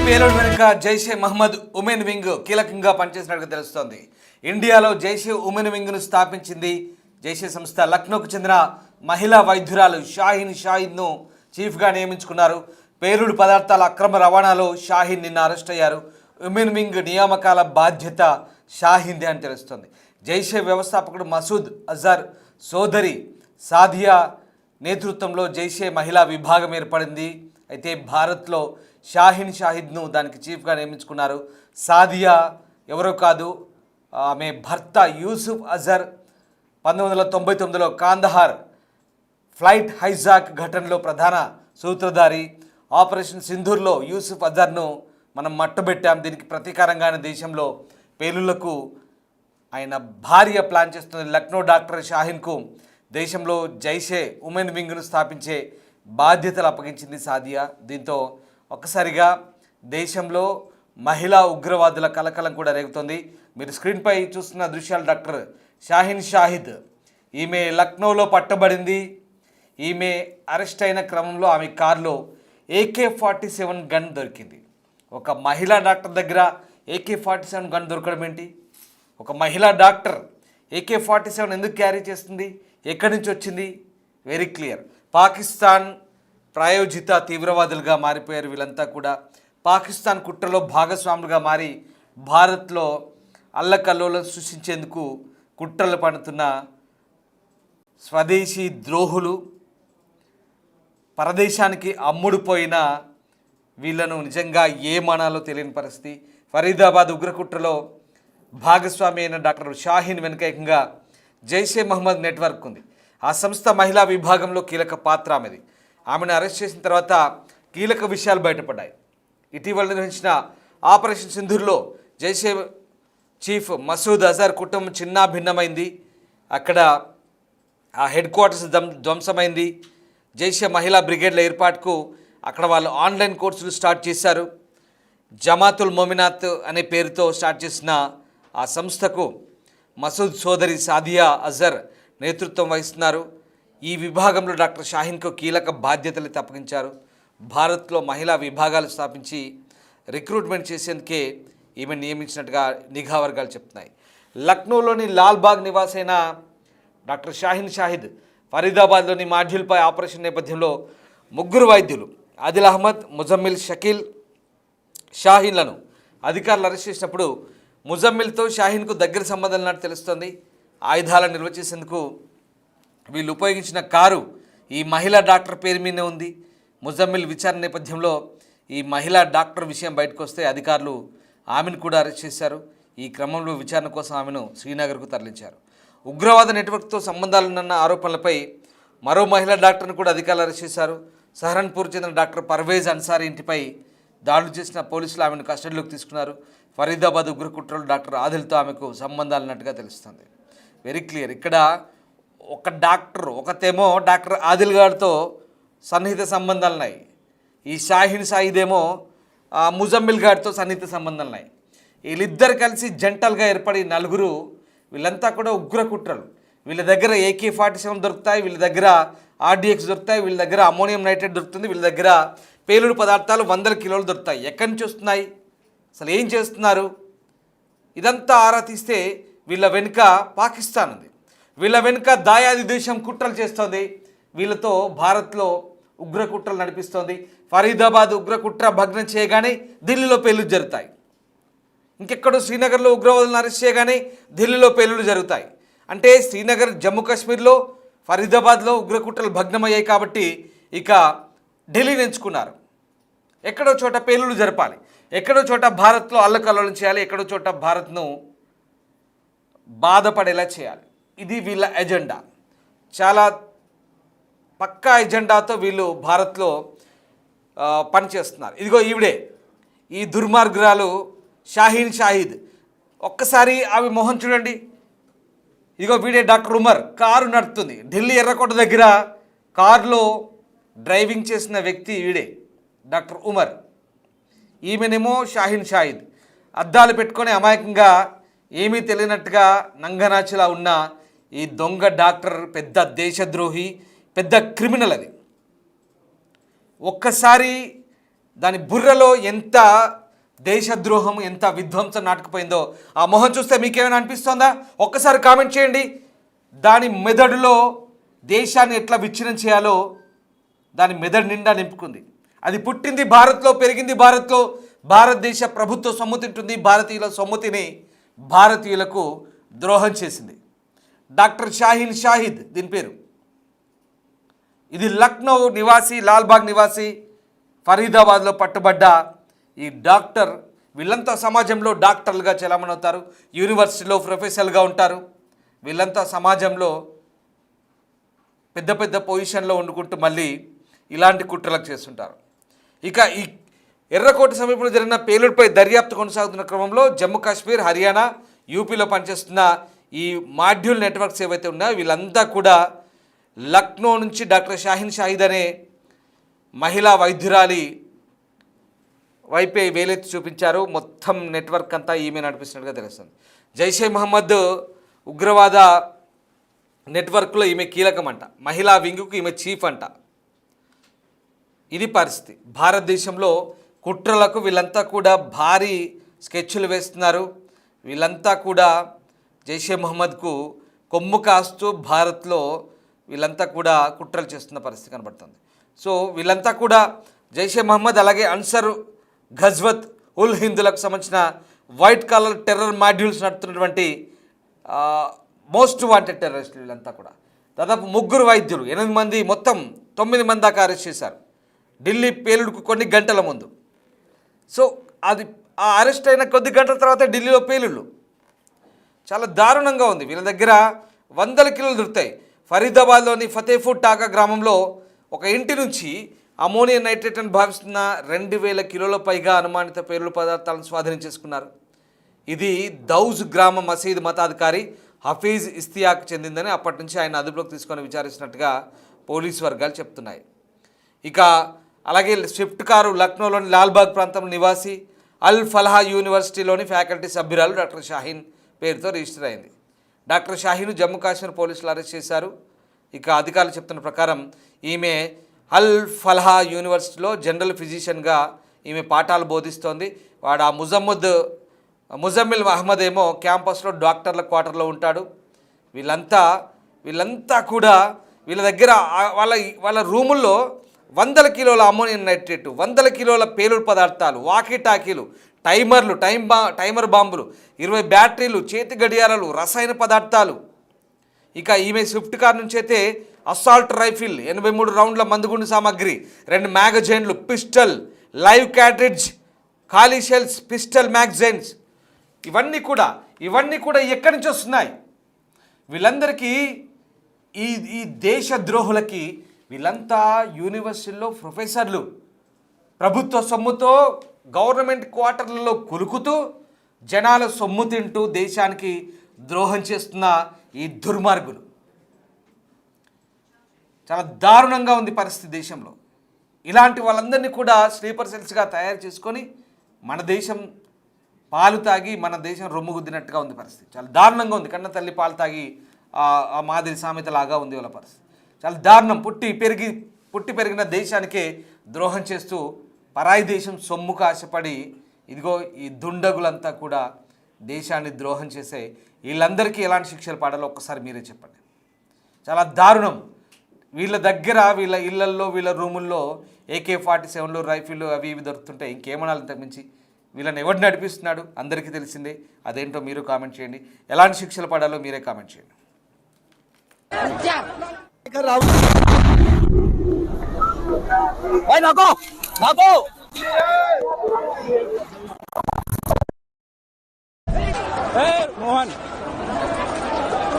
పేలుడు వెనుక Jaish-e Mohammed women wing కీలకంగా పనిచేసినట్టుగా తెలుస్తోంది. ఇండియాలో జైషే ఉమెన్ వింగ్ను స్థాపించింది జైషే సంస్థ. లక్నోకు చెందిన మహిళా వైద్యురాలు షాహిద్ను చీఫ్గా నియమించుకున్నారు. పేలుడు పదార్థాల అక్రమ రవాణాలో షాహిన్ నిన్న అరెస్ట్ అయ్యారు. ఉమెన్ వింగ్ నియామకాల బాధ్యత షాహిందే అని తెలుస్తోంది. జైషే వ్యవస్థాపకుడు మసూద్ అజర్ సోదరి సాదియా నేతృత్వంలో జైషే మహిళా విభాగం ఏర్పడింది. అయితే భారత్లో షాహిద్ను దానికి చీఫ్గా నియమించుకున్నారు. సాదియా ఎవరో కాదు, ఆమె భర్త యూసుఫ్ అజర్ 1999లో కాందహార్ ఫ్లైట్ హైజాక్ ఘటనలో ప్రధాన సూత్రధారి. ఆపరేషన్ సింధూర్లో యూసుఫ్ అజర్ను మనం మట్టుబెట్టాం. దీనికి ప్రతీకారంగానే దేశంలో పేలుళ్లకు ఆయన భార్య ప్లాన్ చేస్తుంది. లక్నో డాక్టర్ షాహిన్కు దేశంలో జైషే ఉమెన్ వింగ్ను స్థాపించే బాధ్యతలు అప్పగించింది సాదియా. దీంతో ఒక్కసారిగా దేశంలో మహిళా ఉగ్రవాదుల కలకలం కూడా రేగుతోంది. మీరు స్క్రీన్పై చూస్తున్న దృశ్యాలు డాక్టర్ షాహిద్. ఈమె లక్నోలో పట్టబడింది. ఈమె అరెస్ట్ అయిన క్రమంలో ఆమె కారులో AK-47 గన్ దొరికింది. ఒక మహిళా డాక్టర్ దగ్గర AK-47 గన్ దొరకడం ఏంటి? ఒక మహిళా డాక్టర్ AK-47 ఎందుకు క్యారీ చేస్తుంది? ఎక్కడి నుంచి వచ్చింది? Very clear. పాకిస్తాన్ ప్రాయోజిత తీవ్రవాదులుగా మారిపోయారు వీళ్ళంతా కూడా. పాకిస్తాన్ కుట్రలో భాగస్వాములుగా మారి భారత్లో అల్లకల్లోలం సృష్టించేందుకు కుట్రలు పన్నుతున్న స్వదేశీ ద్రోహులు, పరదేశానికి అమ్ముడుపోయిన వీళ్ళను నిజంగా ఏమనాలో తెలియని పరిస్థితి. ఫరీదాబాద్ ఉగ్రకుట్రలో భాగస్వామి అయిన డాక్టర్ షాహిన్ వెనుక ఏకంగా జైషే మహమ్మద్ నెట్వర్క్ ఉంది. ఆ సంస్థ మహిళా విభాగంలో కీలక పాత్ర ఆమెది. ఆమెను అరెస్ట్ చేసిన తర్వాత కీలక విషయాలు బయటపడ్డాయి. ఇటీవల నిర్వహించిన ఆపరేషన్ సింధూర్లో జైషే చీఫ్ మసూద్ అజర్ కుటుంబం చిన్నా భిన్నమైంది. అక్కడ ఆ హెడ్ క్వార్టర్స్ ధ్వంసమైంది. జైషే మహిళా బ్రిగేడ్ల ఏర్పాటుకు అక్కడ వాళ్ళు ఆన్లైన్ కోర్సులు స్టార్ట్ చేశారు. జమాతుల్ మోమినాత్ అనే పేరుతో స్టార్ట్ చేసిన ఆ సంస్థకు మసూద్ సోదరి సాదియా అజర్ నేతృత్వం వహిస్తున్నారు. ఈ విభాగంలో డాక్టర్ షాహిన్కు కీలక బాధ్యతలు అప్పగించారు. భారత్లో మహిళా విభాగాలు స్థాపించి రిక్రూట్మెంట్ చేసేందుకే ఈమె నియమించినట్టుగా నిఘా వర్గాలు చెప్తున్నాయి. లక్నోలోని లాల్బాగ్ నివాసైన డాక్టర్ షాహిద్ ఫరీదాబాద్లోని మాడ్యూల్పై ఆపరేషన్ నేపథ్యంలో ముగ్గురు వైద్యులు ఆదిల్ అహ్మద్, ముజమ్మిల్, షకీల్ షాహిన్లను అధికారులు అరెస్ట్ చేసినప్పుడు ముజమ్మిల్తో షాహిన్కు దగ్గర సంబంధం ఉన్నట్టు తెలుస్తోంది. ఆయుధాలను నిల్వ చేసేందుకు వీళ్ళు ఉపయోగించిన కారు ఈ మహిళా డాక్టర్ పేరు మీదే ఉంది. ముజమ్మిల్ విచారణ నేపథ్యంలో ఈ మహిళా డాక్టర్ విషయం బయటకు వస్తే అధికారులు ఆమెను కూడా అరెస్ట్ చేశారు. ఈ క్రమంలో విచారణ కోసం ఆమెను శ్రీనగర్కు తరలించారు. ఉగ్రవాద నెట్వర్క్తో సంబంధాలున్న ఆరోపణలపై మరో మహిళా డాక్టర్ను కూడా అధికారులు అరెస్ట్ చేశారు. సహరన్పూర్ చెందిన డాక్టర్ పర్వేజ్ అన్సారీ ఇంటిపై దాడులు చేసిన పోలీసులు ఆమెను కస్టడీలోకి తీసుకున్నారు. ఫరీదాబాద్ ఉగ్రకుట్రలో డాక్టర్ ఆదిల్తో ఆమెకు సంబంధాలు ఉన్నట్టుగా తెలుస్తుంది. Very clear. ఇక్కడ ఒక డాక్టర్ ఒకతేమో డాక్టర్ ఆదిల్ గారితో సన్నిహిత సంబంధాలు ఉన్నాయి. ఈ షాహిదేమో ముజమ్మిల్ గారితో సన్నిహిత సంబంధాలు ఉన్నాయి. వీళ్ళిద్దరు కలిసి జంటల్గా ఏర్పడి నలుగురు, వీళ్ళంతా కూడా ఉగ్రకుట్రలు. వీళ్ళ దగ్గర AK-47 దొరుకుతాయి, వీళ్ళ దగ్గర RDX దొరుకుతాయి, వీళ్ళ దగ్గర అమోనియం నైట్రేట్ దొరుకుతుంది, వీళ్ళ దగ్గర పేలుడు పదార్థాలు 100 కిలోలు దొరుకుతాయి. ఎక్కడి నుంచి వస్తున్నాయి, అసలు ఏం చేస్తున్నారు, ఇదంతా ఆరా తీస్తే వీళ్ళ వెనుక పాకిస్తాన్ ఉంది. వీళ్ళ వెనుక దాయాది దేశం కుట్రలు చేస్తుంది. వీళ్ళతో భారత్లో ఉగ్రకుట్రలు నడిపిస్తోంది. ఫరీదాబాద్ ఉగ్రకుట్ర భగ్నం చేయగానే ఢిల్లీలో పేలుడు జరుగుతాయి. ఇంకెక్కడో శ్రీనగర్లో ఉగ్రవాదులను అరెస్ట్ చేయగానే ఢిల్లీలో పేలుడు జరుగుతాయి. అంటే శ్రీనగర్, జమ్మూ కాశ్మీర్లో, ఫరీదాబాద్లో ఉగ్రకుట్రలు భగ్నమయ్యాయి కాబట్టి ఇక ఢిల్లీని ఎంచుకున్నారు. ఎక్కడో చోట పేలుడు జరపాలి, ఎక్కడో చోట భారత్లో అల్లకల్లోలం చేయాలి, ఎక్కడో చోట భారత్ను బాధపడేలా చేయాలి. ఇది వీళ్ళ ఎజెండా. చాలా పక్కా ఎజెండాతో వీళ్ళు భారత్లో పనిచేస్తున్నారు. ఇదిగో ఈవిడే, ఈ దుర్మార్గురాలు షాహిద్. ఒక్కసారి ఆమె మొహం చూడండి. ఇదిగో వీడే డాక్టర్ ఉమర్. కారు నడుపుతుంది ఢిల్లీ ఎర్రకోట దగ్గర. కారులో డ్రైవింగ్ చేసిన వ్యక్తి వీడే డాక్టర్ ఉమర్. ఈమెనేమో షాహిద్. అద్దాలు పెట్టుకొని అమాయకంగా ఏమీ తెలియనట్టుగా నంగనాచిలా ఉన్న ఈ దొంగ డాక్టర్ పెద్ద దేశద్రోహి, పెద్ద క్రిమినల్. అది ఒక్కసారి దాని బుర్రలో ఎంత దేశద్రోహం, ఎంత విధ్వంసం నాటుకుపోయిందో ఆ మొహం చూస్తే మీకేమైనా అనిపిస్తోందా? ఒక్కసారి కామెంట్ చేయండి. దాని మెదడులో దేశాన్ని ఎట్లా విచ్ఛిన్నం చేయాలో దాని మెదడు నిండా నింపుకుంది. అది పుట్టింది భారత్లో, పెరిగింది భారత్లో, భారతదేశ ప్రభుత్వ సొమ్ము తింటుంది, భారతీయుల సొమ్ము తిని భారతీయులకు ద్రోహం చేసింది. డాక్టర్ షాహీన్ షాహిద్ దీని పేరు. ఇది లక్నో నివాసి, లాల్బాగ్ నివాసి, ఫరీదాబాద్లో పట్టుబడ్డ ఈ డాక్టర్. వీళ్ళంతా సమాజంలో డాక్టర్లుగా చలామణి అవుతారు, యూనివర్సిటీలో ప్రొఫెసర్లుగా ఉంటారు. వీళ్ళంతా సమాజంలో పెద్ద పెద్ద పొజిషన్లో వండుకుంటూ మళ్ళీ ఇలాంటి కుట్రలకు చేస్తుంటారు. ఇక ఈ ఎర్రకోట సమీపంలో జరిగిన పేలుడుపై దర్యాప్తు కొనసాగుతున్న క్రమంలో జమ్మూ కాశ్మీర్, హర్యానా, యూపీలో పనిచేస్తున్న ఈ మాడ్యూల్ నెట్వర్క్స్ ఏవైతే ఉన్నాయో వీళ్ళంతా కూడా లక్నో నుంచి డాక్టర్ షాహీన్ షాహిద్ అనే మహిళా వైద్యురాలి వైపే వేలెత్తి చూపించారు. మొత్తం నెట్వర్క్ అంతా ఈమె నడిపిస్తున్నట్టుగా తెలుస్తుంది. జైషే మహమ్మద్ ఉగ్రవాద నెట్వర్క్లో ఈమె కీలకం అంట, మహిళా వింగుకు ఈమె చీఫ్ అంట. ఇది పరిస్థితి. భారతదేశంలో కుట్రలకు వీళ్ళంతా కూడా భారీ స్కెచ్లు వేస్తున్నారు. వీళ్ళంతా కూడా జైషే మహమ్మద్కు కొమ్ము కాస్తూ భారత్లో వీళ్ళంతా కూడా కుట్రలు చేస్తున్న పరిస్థితి కనబడుతుంది. సో వీళ్ళంతా కూడా జైషే మహమ్మద్, అలాగే అన్సర్ ఘజ్వత్ ఉల్ హిందులకు సంబంధించిన వైట్ కాలర్ టెర్రర్ మాడ్యూల్స్ నడుపుతున్నటువంటి మోస్ట్ వాంటెడ్ టెర్రరిస్టులు వీళ్ళంతా కూడా. దాదాపు 3 వైద్యులు, 8 మంది, మొత్తం 9 మంది దాకా అరెస్ట్ చేశారు ఢిల్లీ పేలుడుకు కొన్ని గంటల ముందు. సో అది ఆ అరెస్ట్ అయిన కొద్ది గంటల తర్వాత ఢిల్లీలో పేలుళ్ళు చాలా దారుణంగా ఉంది. వీళ్ళ దగ్గర 100 కిలోలు దొరుకుతాయి. ఫరీదాబాద్లోని ఫతేపూర్ టాకా గ్రామంలో ఒక ఇంటి నుంచి అమోనియం నైట్రేట్ అని భావిస్తున్న 2000 కిలోల పైగా అనుమానిత పేలుడు పదార్థాలను స్వాధీనం చేసుకున్నారు. ఇది దౌజ్ గ్రామ మసీద్ మతాధికారి హఫీజ్ ఇస్తియాక్ చెందిందని అప్పటి నుంచి ఆయన అదుపులోకి తీసుకొని విచారిస్తున్నట్టుగా పోలీసు వర్గాలు చెప్తున్నాయి. ఇక అలాగే స్విఫ్ట్ కారు లక్నోలోని లాల్బాగ్ ప్రాంతం నివాసి అల్ ఫలాహ్ యూనివర్సిటీలోని ఫ్యాకల్టీ సభ్యురాలు డాక్టర్ షాహీన్ పేరుతో రిజిస్టర్ అయింది. డాక్టర్ షాహీన్ జమ్మూ కాశ్మీర్ పోలీసులు అరెస్ట్ చేశారు. ఇక అధికారులు చెప్తున్న ప్రకారం ఈమె అల్ ఫలాహ్ యూనివర్సిటీలో జనరల్ ఫిజిషియన్గా ఈమె పాఠాలు బోధిస్తోంది. వాడు ఆ ముజమ్మిల్ అహ్మద్ ఏమో క్యాంపస్లో డాక్టర్ల క్వార్టర్లో ఉంటాడు. వీళ్ళంతా కూడా వీళ్ళ దగ్గర వాళ్ళ రూముల్లో 100 కిలోల అమోనియం నైట్రేట్, 100 కిలోల పేలుడు పదార్థాలు, వాకీటాకీలు, టైమర్ బాంబులు, 20 బ్యాటరీలు, చేతి గడియారాలు, రసాయన పదార్థాలు. ఇక ఈమె స్విఫ్ట్ కార్ నుంచి అయితే అసాల్ట్ రైఫిల్, 83 రౌండ్ల మందుగుండు సామాగ్రి, 2 మ్యాగజైన్లు, పిస్టల్, లైవ్ క్యాట్రిడ్జ్, ఖాళీ షెల్స్, పిస్టల్ మ్యాగజైన్స్, ఇవన్నీ కూడా ఎక్కడి నుంచి వస్తున్నాయి? వీళ్ళందరికీ ఈ దేశద్రోహులకి వీళ్ళంతా యూనివర్సిటీల్లో ప్రొఫెసర్లు, ప్రభుత్వ సొమ్ముతో గవర్నమెంట్ క్వార్టర్లలో కులుకుతూ జనాల సొమ్ము తింటూ దేశానికి ద్రోహం చేస్తున్న ఈ దుర్మార్గులు. చాలా దారుణంగా ఉంది పరిస్థితి దేశంలో. ఇలాంటి వాళ్ళందరినీ కూడా స్లీపర్ సెల్స్గా తయారు చేసుకొని మన దేశం పాలు తాగి మన దేశం రొమ్ము గుద్దినట్టుగా ఉంది పరిస్థితి. చాలా దారుణంగా ఉంది. కన్న తల్లి పాలు తాగి ఆ మాదిరి సామెతలాగా ఉంది వాళ్ళ పరిస్థితి. చాలా దారుణం. పుట్టి పెరిగిన దేశానికే ద్రోహం చేస్తూ పరాయి దేశం సొమ్ముకు ఆశపడి ఇదిగో ఈ దుండగులంతా కూడా దేశాన్ని ద్రోహం చేసే వీళ్ళందరికీ ఎలాంటి శిక్షలు పడాలో ఒక్కసారి మీరే చెప్పండి. చాలా దారుణం. వీళ్ళ దగ్గర, వీళ్ళ ఇళ్లల్లో, వీళ్ళ రూముల్లో AK-47లు, రైఫిళ్ళు అవి ఇవి దొరుకుతుంటే ఇంకేమనాలి ఇంతకుమించి? వీళ్ళని ఎవరు నడిపిస్తున్నాడు అందరికీ తెలిసిందే. అదేంటో మీరు కామెంట్ చేయండి. ఎలాంటి శిక్షలు పడాలో మీరే కామెంట్ చేయండి. भाई भागो भागो